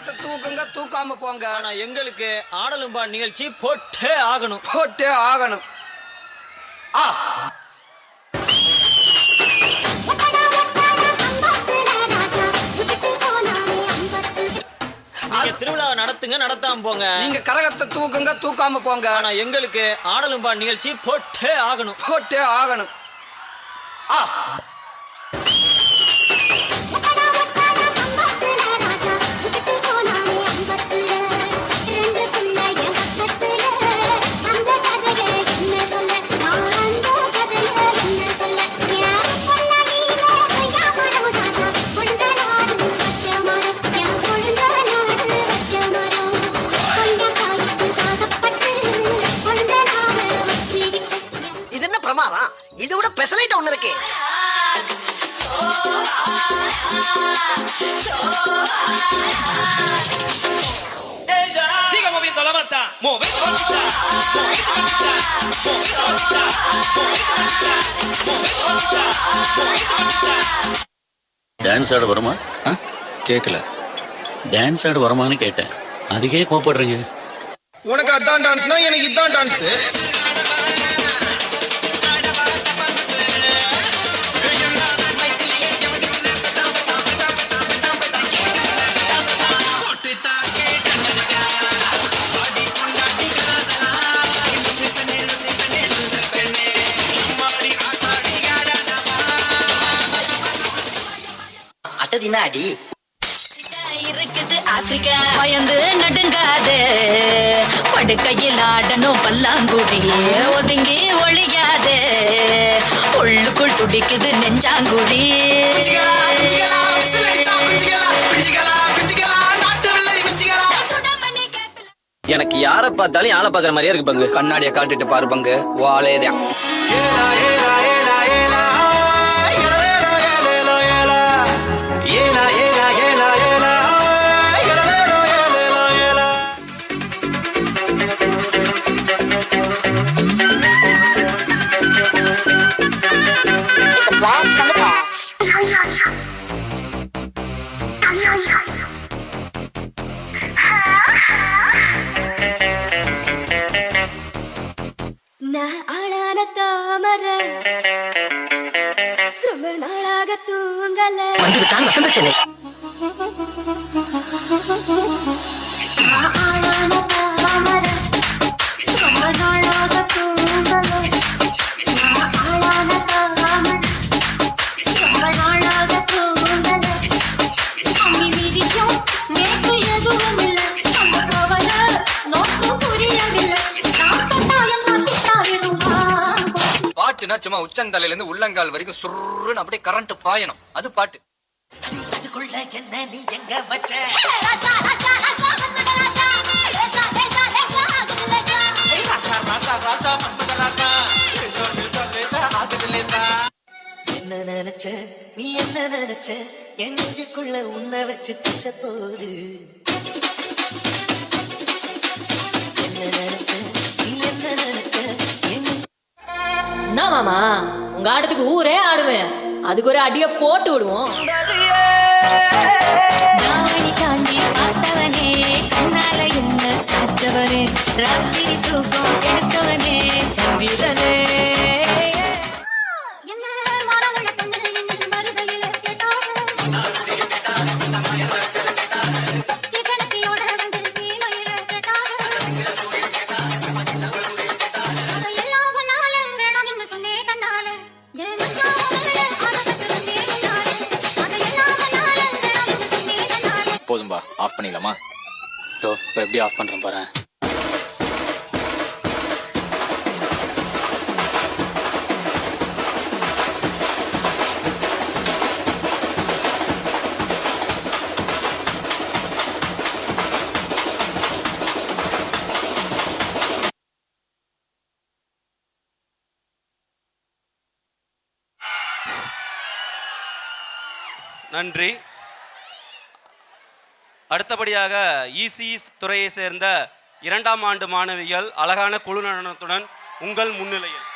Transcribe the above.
கரகத்தை தூக்குங்க, தூக்காம போங்க. ஆனா எங்களுக்கு ஆடலும்பா நிகழ்ச்சி போட்டே ஆகணும். போட்டே ஆகணும். ஆ நீங்க திருவிழாவை நடத்துங்க, நடத்தாம போங்க. நீங்க கரகத்தை தூக்குங்க, தூக்காம போங்க. ஆனா எங்களுக்கு ஆடலும்பா நிகழ்ச்சி போட்டே ஆகணும். போட்டே ஆகணும். ஆ இதை விட பெசலைட் ஒண்ணு இருக்கு. Siga moviendo la mata, moviendo la mata, dance ஆட வருமா? கேட்கல. டான்ஸ் ஆட வருமான்னு கேட்டேன், அதுக்கே கோபப்படுறீங்க. உனக்கு அதான் டான்ஸ்னா எனக்கு இதான் டான்ஸ். அட்டதினாடி இருக்குது ஆப்பிரிக்கா பயந்து நடுங்காது படுக்கையில் ஆடணும் பல்லாங்குழி ஒதுங்கி ஒழியாது உள்ளுக்குள் துடிக்குது நெஞ்சாங்குழி. எனக்கு யாரை பார்த்தாலும் யாரை பார்க்குற மாதிரியே இருக்கு பங்கு. கண்ணாடியை காட்டிட்டு பாரு பங்கு, வாழேதான். ஆளான தாமர ரொம்ப நாளாக தூங்கல வந்துவிட்டான் வசந்த சேனை. ஆளான தாமர ரொம்ப நாளாக தூங்கல ஆளான தாமர ரொம்ப நாளாக தூங்கல அம்மி விதிக்கும் நேற்று எதுவும் இல்லை கவல நோக்கு புரியவில்லை பாட்டுனா சும்மா உச்சந்தலையில இருந்து உள்ளங்கால் வரைக்கும் சுருன்னு அப்படியே கரண்ட் பாயணும், அது பாட்டு. என்ன நீ எங்க வச்ச என்ன நினைச்ச நீ என்ன நினைச்ச என் நெஞ்சுக்குள்ள உன்னை வச்சு தச்ச போது என்ன நினைச்ச நீ என்ன நினைச்ச என் என்ன மாமா உங்க ஆட்டத்துக்கு ஊரே ஆடுவேன், அதுக்கு ஒரு அடிய போட்டு விடுவோம். தாண்டி பார்த்தவனே கண்ணால என்ன சாச்சவனே ராத்திரி தூக்கம் எடுத்தவனே சங்கீதனே போதும்பா, ஆஃப் பண்ணிடலாமா? இப்போ எப்படி ஆஃப் பண்றேன் பாரு. நன்றி. அடுத்தபடியாக இசி துறையை சேர்ந்த 2ஆம் ஆண்டு மாணவிகள் அழகான குழு நடனத்துடன் உங்கள் முன்னிலையில்